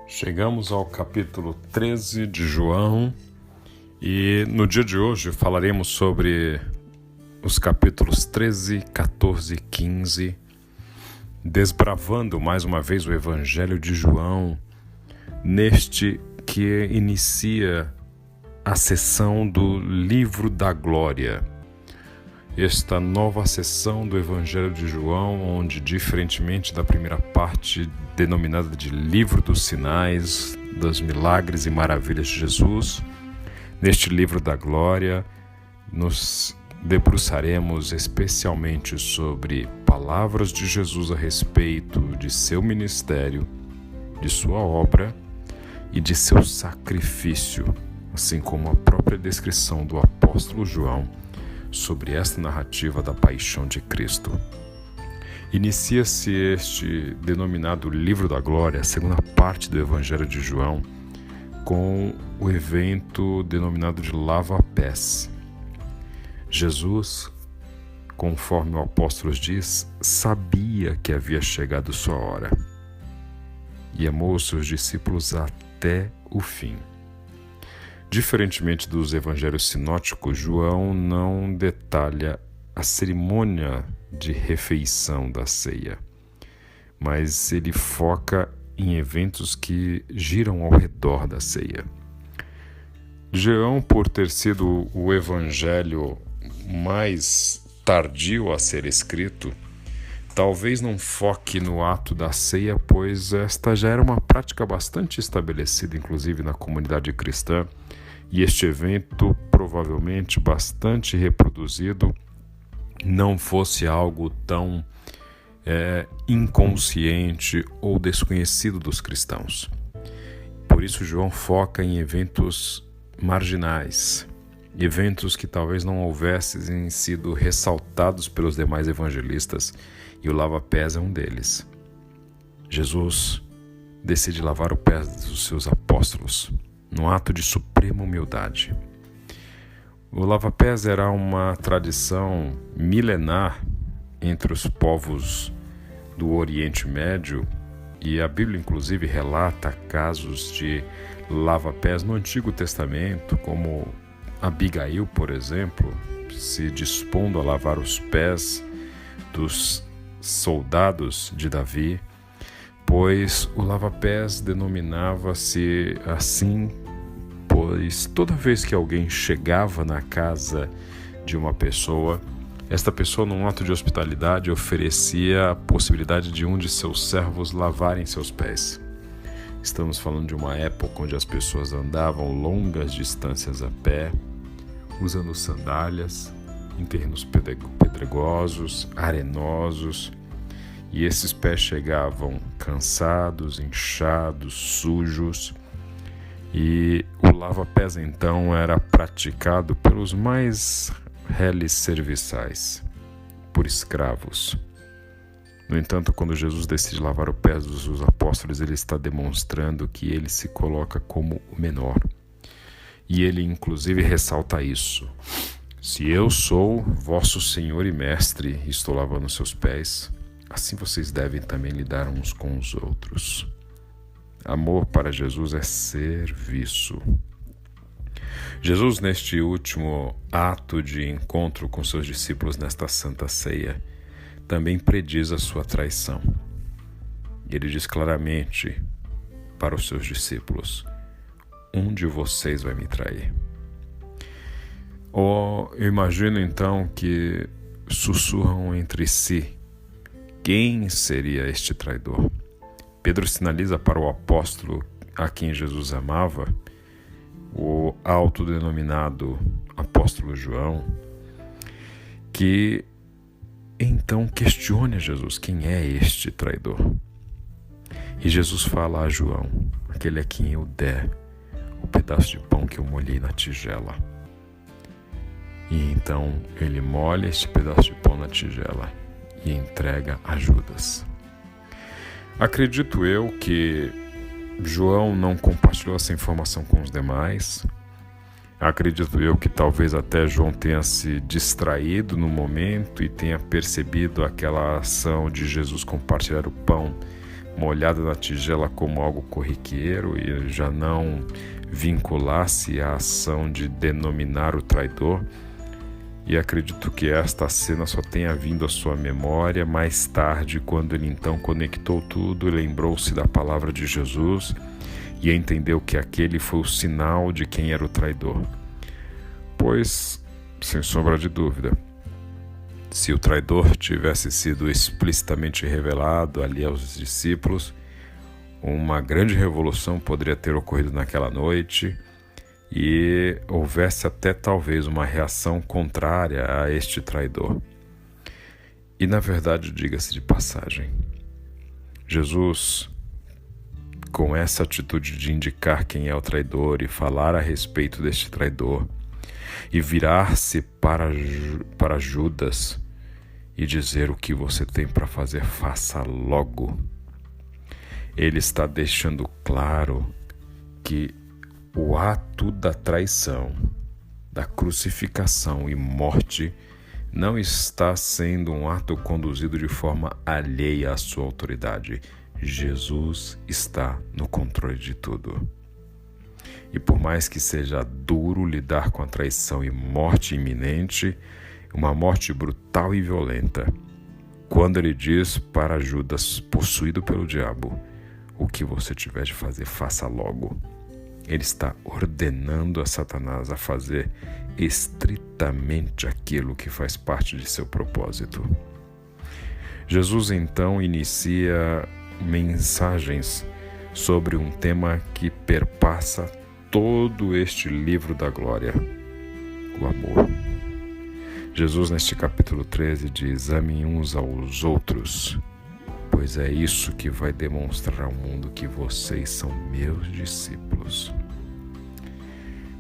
Chegamos ao capítulo 13 de João e no dia de hoje falaremos sobre os capítulos 13, 14 e 15, desbravando mais uma vez o Evangelho de João, neste que inicia a sessão do Livro da Glória. Esta nova sessão do Evangelho de João, onde, diferentemente da primeira parte denominada de Livro dos Sinais, dos Milagres e Maravilhas de Jesus, neste Livro da Glória, nos debruçaremos especialmente sobre palavras de Jesus a respeito de seu ministério, de sua obra e de seu sacrifício, assim como a própria descrição do apóstolo João sobre esta narrativa da paixão de Cristo. Inicia-se este denominado Livro da Glória, a segunda parte do Evangelho de João, com o evento denominado de lava-pés. Jesus, conforme o apóstolo diz, sabia que havia chegado sua hora e amou os seus discípulos até o fim. Diferentemente dos evangelhos sinóticos, João não detalha a cerimônia de refeição da ceia, mas ele foca em eventos que giram ao redor da ceia. João, por ter sido o evangelho mais tardio a ser escrito, talvez não foque no ato da ceia, pois esta já era uma prática bastante estabelecida, inclusive na comunidade cristã, e este evento, provavelmente bastante reproduzido, não fosse algo tão inconsciente ou desconhecido dos cristãos. Por isso, João foca em eventos marginais, eventos que talvez não houvessem sido ressaltados pelos demais evangelistas, e o lava-pés é um deles. Jesus decide lavar o pé dos seus apóstolos, num ato de suprema humildade. O lava-pés era uma tradição milenar entre os povos do Oriente Médio, e a Bíblia inclusive relata casos de lava-pés no Antigo Testamento, como Abigail, por exemplo, se dispondo a lavar os pés dos soldados de Davi, pois o lava-pés denominava-se assim, pois toda vez que alguém chegava na casa de uma pessoa, esta pessoa, num ato de hospitalidade, oferecia a possibilidade de um de seus servos lavarem seus pés. Estamos falando de uma época onde as pessoas andavam longas distâncias a pé, usando sandálias, em terrenos pedregosos, arenosos, e esses pés chegavam cansados, inchados, sujos, e o lava-pés então era praticado pelos mais reles serviçais, por escravos. No entanto, quando Jesus decide lavar o pé dos seus apóstolos, ele está demonstrando que ele se coloca como o menor. E ele inclusive ressalta isso: se eu sou vosso Senhor e Mestre e estou lavando seus pés, assim vocês devem também lidar uns com os outros. Amor para Jesus é serviço. Jesus, neste último ato de encontro com seus discípulos nesta Santa Ceia, também prediz a sua traição. Ele diz claramente para os seus discípulos: um de vocês vai me trair. Eu imagino então que sussurram entre si: quem seria este traidor? Pedro sinaliza para o apóstolo a quem Jesus amava, o autodenominado apóstolo João, que então questione a Jesus: quem é este traidor? E Jesus fala a João: aquele a quem eu der o pedaço de pão que eu molhei na tigela. E então ele molha este pedaço de pão na tigela e entrega a Judas. Acredito eu que João não compartilhou essa informação com os demais. Acredito eu que talvez até João tenha se distraído no momento e tenha percebido aquela ação de Jesus compartilhar o pão uma olhada na tigela como algo corriqueiro e já não vinculasse a ação de denominar o traidor. E acredito que esta cena só tenha vindo à sua memória mais tarde, quando ele então conectou tudo e lembrou-se da palavra de Jesus e entendeu que aquele foi o sinal de quem era o traidor. Pois, sem sombra de dúvida, se o traidor tivesse sido explicitamente revelado ali aos discípulos, uma grande revolução poderia ter ocorrido naquela noite e houvesse até talvez uma reação contrária a este traidor. E na verdade, diga-se de passagem, Jesus, com essa atitude de indicar quem é o traidor e falar a respeito deste traidor, e virar-se para Judas e dizer: o que você tem para fazer, faça logo. Ele está deixando claro que o ato da traição, da crucificação e morte não está sendo um ato conduzido de forma alheia à sua autoridade. Jesus está no controle de tudo. E por mais que seja duro lidar com a traição e morte iminente, uma morte brutal e violenta, quando ele diz para Judas, possuído pelo diabo: o que você tiver de fazer, faça logo. Ele está ordenando a Satanás a fazer estritamente aquilo que faz parte de seu propósito. Jesus então inicia mensagens sobre um tema que perpassa todo este livro da glória: o amor. Jesus, neste capítulo 13, diz: amem uns aos outros, pois é isso que vai demonstrar ao mundo que vocês são meus discípulos.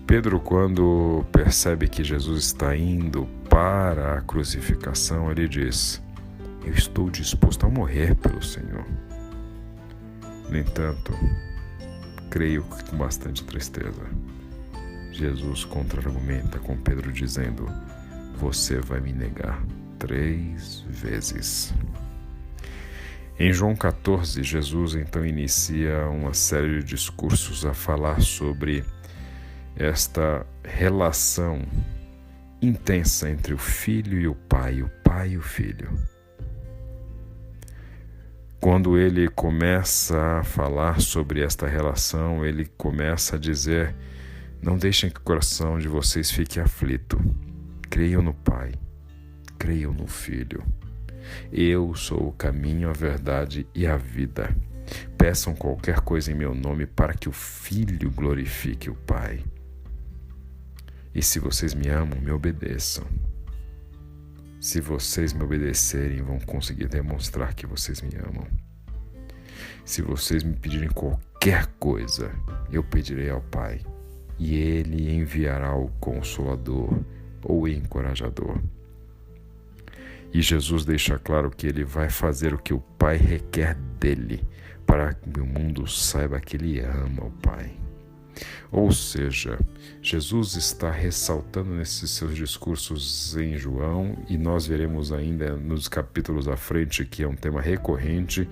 Pedro, quando percebe que Jesus está indo para a crucificação, ele diz: eu estou disposto a morrer pelo Senhor. No entanto, creio que com bastante tristeza, Jesus contra-argumenta com Pedro dizendo: você vai me negar 3 vezes. Em João 14, Jesus então inicia uma série de discursos a falar sobre esta relação intensa entre o filho e o pai e o filho. Quando ele começa a falar sobre esta relação, ele começa a dizer: não deixem que o coração de vocês fique aflito. Creiam no Pai, creiam no Filho. Eu sou o caminho, a verdade e a vida. Peçam qualquer coisa em meu nome para que o Filho glorifique o Pai. E se vocês me amam, me obedeçam. Se vocês me obedecerem, vão conseguir demonstrar que vocês me amam. Se vocês me pedirem qualquer coisa, eu pedirei ao Pai, e Ele enviará o Consolador, ou encorajador. E Jesus deixa claro que Ele vai fazer o que o Pai requer dele, para que o mundo saiba que Ele ama o Pai. Ou seja, Jesus está ressaltando nesses seus discursos em João, e nós veremos ainda nos capítulos à frente que é um tema recorrente,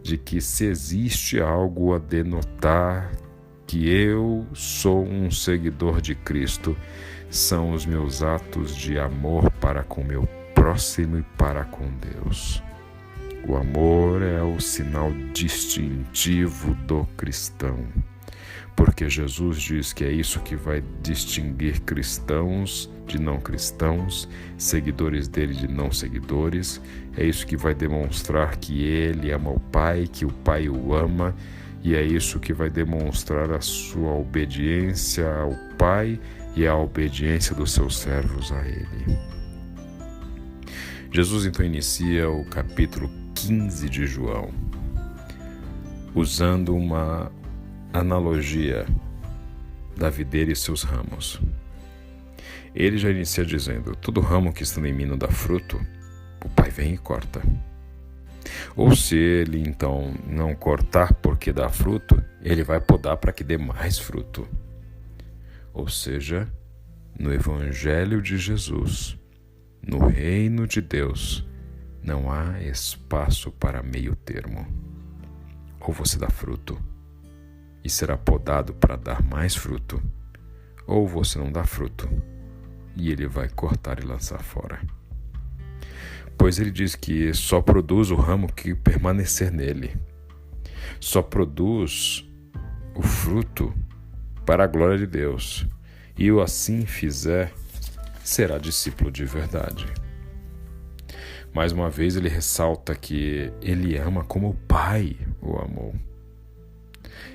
de que se existe algo a denotar que eu sou um seguidor de Cristo, são os meus atos de amor para com meu próximo e para com Deus. O amor é o sinal distintivo do cristão, porque Jesus diz que é isso que vai distinguir cristãos de não cristãos, seguidores dele de não seguidores. É isso que vai demonstrar que ele ama o Pai, que o Pai o ama, e é isso que vai demonstrar a sua obediência ao Pai e a obediência dos seus servos a Ele. Jesus então inicia o capítulo 15 de João, usando uma analogia da videira e seus ramos. Ele já inicia dizendo: todo ramo que está em mim não dá fruto, o Pai vem e corta. Ou se ele então não cortar porque dá fruto, ele vai podar para que dê mais fruto. Ou seja, no Evangelho de Jesus, no reino de Deus, não há espaço para meio termo. ou você dá fruto e será podado para dar mais fruto, ou você não dá fruto e ele vai cortar e lançar fora. Pois ele diz que só produz o ramo que permanecer nele, só produz o fruto para a glória de Deus, e o assim fizer, será discípulo de verdade. Mais uma vez ele ressalta que ele ama como o Pai o amou.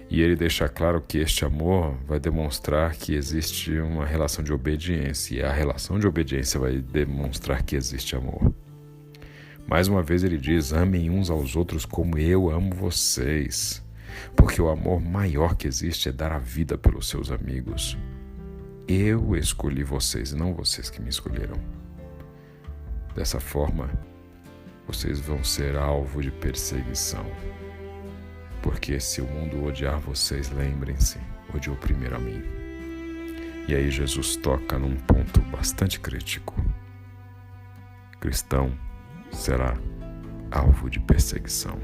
E ele deixa claro que este amor vai demonstrar que existe uma relação de obediência, e a relação de obediência vai demonstrar que existe amor. Mais uma vez ele diz: amem uns aos outros como eu amo vocês, porque o amor maior que existe é dar a vida pelos seus amigos. Eu escolhi vocês e não vocês que me escolheram. Dessa forma, vocês vão ser alvo de perseguição. Porque se o mundo odiar vocês, lembrem-se, odiou primeiro a mim. E aí Jesus toca num ponto bastante crítico. Cristão será alvo de perseguição.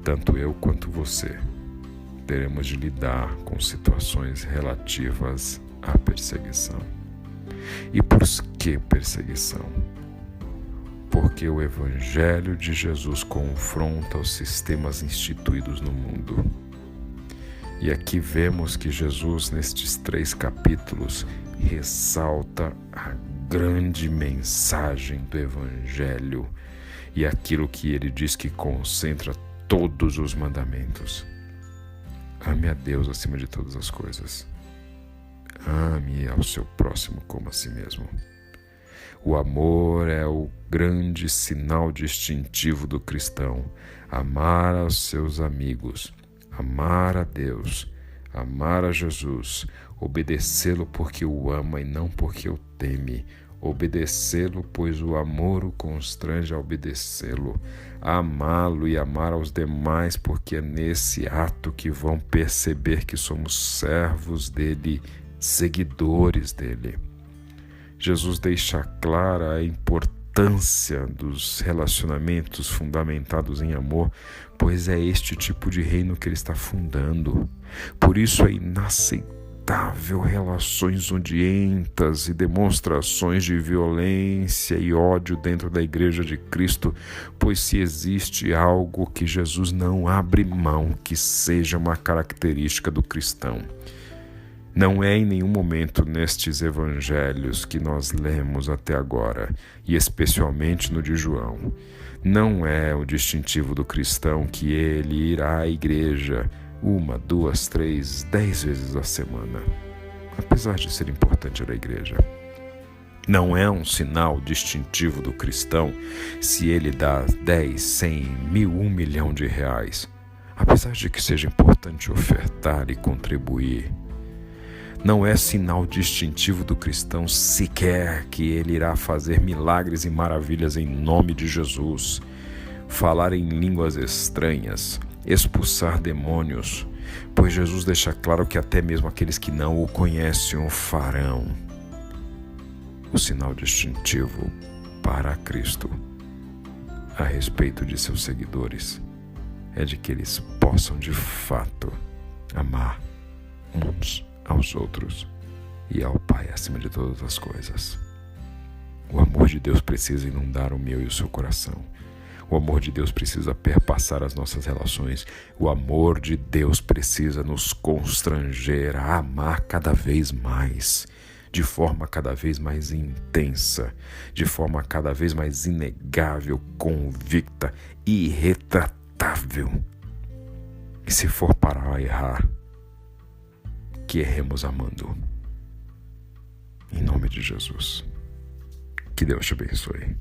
Tanto eu quanto você teremos de lidar com situações relativas à perseguição. E por que perseguição? Porque o Evangelho de Jesus confronta os sistemas instituídos no mundo. E aqui vemos que Jesus, nestes 3 capítulos, ressalta a grande mensagem do Evangelho e aquilo que ele diz que concentra todos os mandamentos. Ame a Deus acima de todas as coisas. Ame ao seu próximo como a si mesmo. O amor é o grande sinal distintivo do cristão. Amar aos seus amigos, amar a Deus, amar a Jesus, obedecê-lo porque o ama e não porque o teme, obedecê-lo pois o amor o constrange a obedecê-lo, amá-lo e amar aos demais porque é nesse ato que vão perceber que somos servos dele, seguidores dele. Jesus deixa clara a importância dos relacionamentos fundamentados em amor, pois é este tipo de reino que ele está fundando. Por isso é inaceitável relações odientas e demonstrações de violência e ódio dentro da Igreja de Cristo, pois se existe algo que Jesus não abre mão que seja uma característica do cristão, não é em nenhum momento nestes evangelhos que nós lemos até agora, e especialmente no de João, não é o distintivo do cristão que ele irá à igreja 1, 2, 3, 10 vezes a semana, apesar de ser importante ir à igreja. Não é um sinal distintivo do cristão se ele dá 10, 100, 1.000, 1 milhão de reais, apesar de que seja importante ofertar e contribuir. Não é sinal distintivo do cristão sequer que ele irá fazer milagres e maravilhas em nome de Jesus, falar em línguas estranhas, expulsar demônios, pois Jesus deixa claro que até mesmo aqueles que não o conhecem o farão. O sinal distintivo para Cristo a respeito de seus seguidores é de que eles possam de fato amar uns aos outros e ao Pai acima de todas as coisas. O amor de Deus precisa inundar o meu e o seu coração. O amor de Deus precisa perpassar as nossas relações. O amor de Deus precisa nos constranger a amar cada vez mais, de forma cada vez mais intensa, de forma cada vez mais inegável, convicta e irretratável. E se for para errar, que erremos amando. Em nome de Jesus. Que Deus te abençoe.